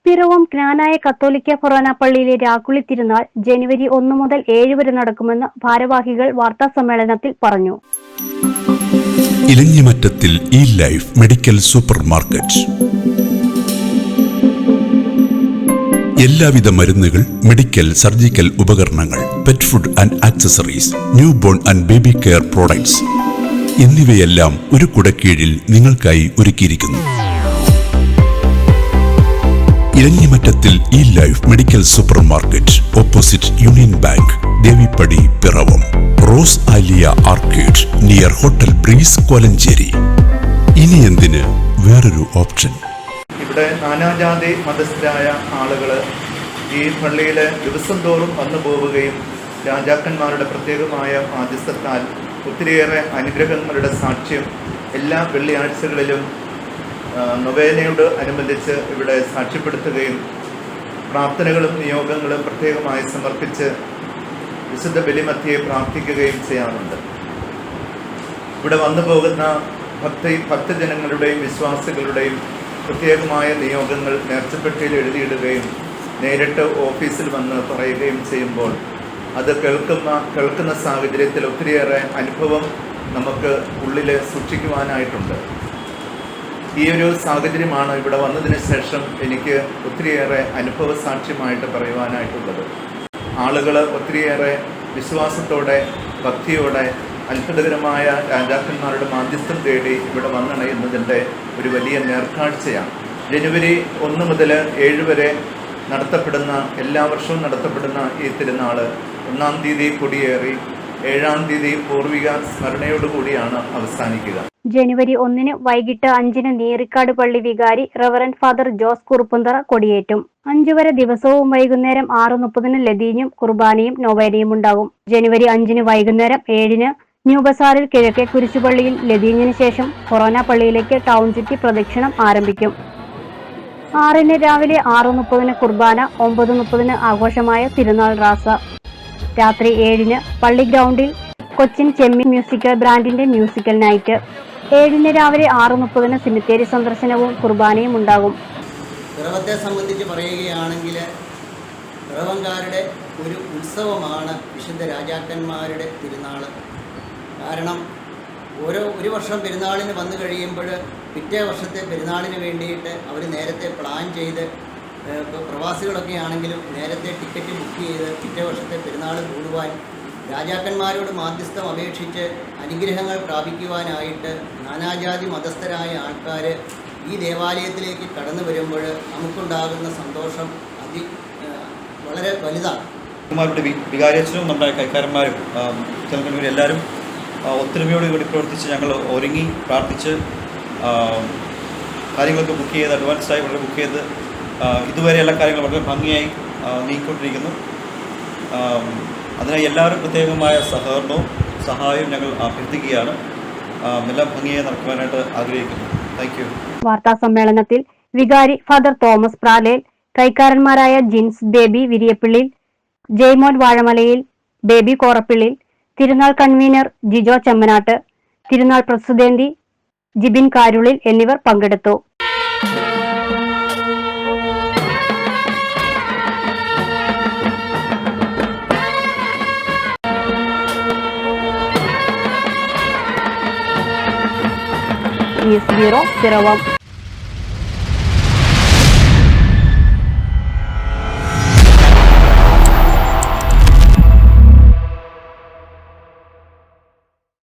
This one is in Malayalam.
പിറവം ജ്ഞാനായ കത്തോലിക്ക ഫൊറോന പള്ളിയിലെ രാക്കുളി തിരുനാൾ ജനുവരി 1 മുതൽ 7 വരെ നടക്കുമെന്ന് ഭാരവാഹികൾ വാർത്താസമ്മേളനത്തിൽ പറഞ്ഞു. ഇലഞ്ഞിമറ്റത്തിൽ ഈ ലൈഫ് മെഡിക്കൽ സൂപ്പർ മാർക്കറ്റ്. എല്ലാവിധ മരുന്നുകൾ, മെഡിക്കൽ, സർജിക്കൽ ഉപകരണങ്ങൾ, pet food and accessories, new born and baby care products എന്നിവയെല്ലാം ഒരു കുടക്കീഴിൽ നിങ്ങൾക്കായി ഒരുക്കിയിരിക്കുന്നു. ഇലഞ്ഞിമറ്റത്തിൽ ഈ life medical super market, opposite union bank, Devippadi, Piravom. Rose Aliya arcade near hotel breeze, Kolenchery. ഇനി എന്തിന് വേറൊരു ഓപ്ഷൻ? ഇവിടെ നാനാജാതി മതസ്ഥരായ ആളുകൾ ഈ പള്ളിയിൽ ദിവസം തോറും വന്നു പോവുകയും രാജാക്കന്മാരുടെ പ്രത്യേകമായ മാധ്യസ്ഥത്താൽ ഒത്തിരിയേറെ അനുഗ്രഹങ്ങളുടെ സാക്ഷ്യം എല്ലാ വെള്ളിയാഴ്ചകളിലും നൊവേനയോട് അനുബന്ധിച്ച് ഇവിടെ സാക്ഷ്യപ്പെടുത്തുകയും പ്രാർത്ഥനകളും നിയോഗങ്ങളും പ്രത്യേകമായി സമർപ്പിച്ച് വിശുദ്ധ ബലിമധ്യയെ പ്രാർത്ഥിക്കുകയും ചെയ്യാറുണ്ട്. ഇവിടെ വന്നു പോകുന്ന ഭക്തജനങ്ങളുടെയും വിശ്വാസികളുടെയും പ്രത്യേകമായ നിയോഗങ്ങൾ നേർച്ചപ്പെട്ടിയിൽ എഴുതിയിടുകയും നേരിട്ട് ഓഫീസിൽ വന്ന് പറയുകയും ചെയ്യുമ്പോൾ അത് കേൾക്കുന്ന സാഹചര്യത്തിൽ ഒത്തിരിയേറെ അനുഭവം നമുക്ക് ഉള്ളിൽ സൂക്ഷിക്കുവാനായിട്ടുണ്ട്. ഈ ഒരു സാഹചര്യമാണ് ഇവിടെ വന്നതിന് ശേഷം എനിക്ക് ഒത്തിരിയേറെ അനുഭവ സാക്ഷ്യമായിട്ട് പറയുവാനായിട്ടുള്ളത്. ആളുകൾ ഒത്തിരിയേറെ വിശ്വാസത്തോടെ, ഭക്തിയോടെ, അത്ഭുതകരമായ രാജാക്കന്മാരുടെ മാധ്യസ്ഥം തേടി ഇവിടെ വന്നണയുന്നതിൻ്റെ ഒരു വലിയ നേർക്കാഴ്ചയാണ്. ജനുവരി 1 മുതൽ 7 വരെ നടത്തപ്പെടുന്ന, എല്ലാ വർഷവും നടത്തപ്പെടുന്ന ഈ തിരുനാൾ 1-ാം തീയതി കൊടിയേറി 7-ാം തീയതി പൂർവിക സ്മരണയോടുകൂടിയാണ് അവസാനിക്കുക. ജനുവരി 1 വൈകിട്ട് 5 നീറിക്കാട് പള്ളി വികാരി റവറന്റ് ഫാദർ ജോസ് കുറുപ്പന്തറ കൊടിയേറ്റും. 5 വരെ ദിവസവും വൈകുന്നേരം 6:30 ലതീഞ്ഞും കുർബാനയും നൊവേനയും ഉണ്ടാകും. ജനുവരി 5 വൈകുന്നേരം 7 ന്യൂ ബസാറിൽ കിഴക്കേ കുരിശുപള്ളിയിൽ ലതീഞ്ഞിന് ശേഷം ഫൊറോന പള്ളിയിലേക്ക് ടൗൺ ചുറ്റി പ്രദക്ഷിണം ആരംഭിക്കും. 6 രാവിലെ 6:30 കുർബാന, 9:30 ആഘോഷമായ തിരുനാൾ റാസ. രാത്രി 7 പള്ളി ഗ്രൗണ്ടിൽ കൊച്ചിൻ ചെമ്മി മ്യൂസിക്കൽ ബ്രാൻഡിന്റെ മ്യൂസിക്കൽ നൈറ്റ്. 7 രാവിലെ 6:30 സിമിത്തേരി സന്ദർശനവും കുർബാനയും ഉണ്ടാകും. പിറവത്തെ സംബന്ധിച്ച് പറയുകയാണെങ്കിൽ പിറവംകാരുടെ ഒരു ഉത്സവമാണ് വിശുദ്ധ രാജാക്കന്മാരുടെ തിരുനാൾ. കാരണം ഒരു വർഷം പെരുന്നാളിന് വന്നു കഴിയുമ്പോൾ പിറ്റേ വർഷത്തെ പെരുന്നാളിന് വേണ്ടിയിട്ട് അവർ നേരത്തെ പ്ലാൻ ചെയ്ത്, ഇപ്പോൾ പ്രവാസികളൊക്കെ ആണെങ്കിലും നേരത്തെ ടിക്കറ്റ് ബുക്ക് ചെയ്ത് പിറ്റേ വർഷത്തെ പെരുന്നാൾ കൂടുവാൻ രാജാക്കന്മാരോട് മാധ്യസ്ഥം അപേക്ഷിച്ച് അനുഗ്രഹങ്ങൾ പ്രാപിക്കുവാനായിട്ട് നാനാജാതി മതസ്ഥരായ ആൾക്കാർ ഈ ദേവാലയത്തിലേക്ക് കടന്നു വരുമ്പോൾ നമുക്കുണ്ടാകുന്ന സന്തോഷം വളരെ വലുതാണ്. വികാരിയച്ഛനും നമ്മുടെ കൈക്കാരന്മാരും എല്ലാവരും ഒത്തൊരുമയോടുകൂടി പ്രവർത്തിച്ച് ഞങ്ങൾ ഒരുങ്ങി പ്രാർത്ഥിച്ച് കാര്യങ്ങളൊക്കെ ബുക്ക് ചെയ്ത് അഡ്വാൻസ്ഡായി വളരെ ബുക്ക് ചെയ്ത് ഇതുവരെ എല്ലാ കാര്യങ്ങളും വളരെ ഭംഗിയായി നീങ്ങിക്കൊണ്ടിരിക്കുന്നു. അതിനായി എല്ലാവരും പ്രത്യേകമായ സഹകരണവും സഹായവും ഞങ്ങൾ അഭ്യർത്ഥിക്കുകയാണ്. എല്ലാം ഭംഗിയായി നടക്കുവാനായിട്ട് ആഗ്രഹിക്കുന്നു. Thank you. വാർത്താ സമ്മേളനത്തിൽ വികാരി ഫാദർ തോമസ് പ്രാലേൽ, കൈക്കാരന്മാരായ ജിൻസ് ബേബി വിരിയപ്പിള്ളിൽ, ജയ്മോൻ വാഴമലയിൽ, ബേബി കോറപ്പിള്ളിൽ, തിരുനാൾ കൺവീനർ ജിജോ ചെമ്മനാട്ട്, തിരുനാൾ പ്രസിഡന്റ് ജിബിൻ കാരുളിൽ എന്നിവർ പങ്കെടുത്തു. News bureau, Piravom.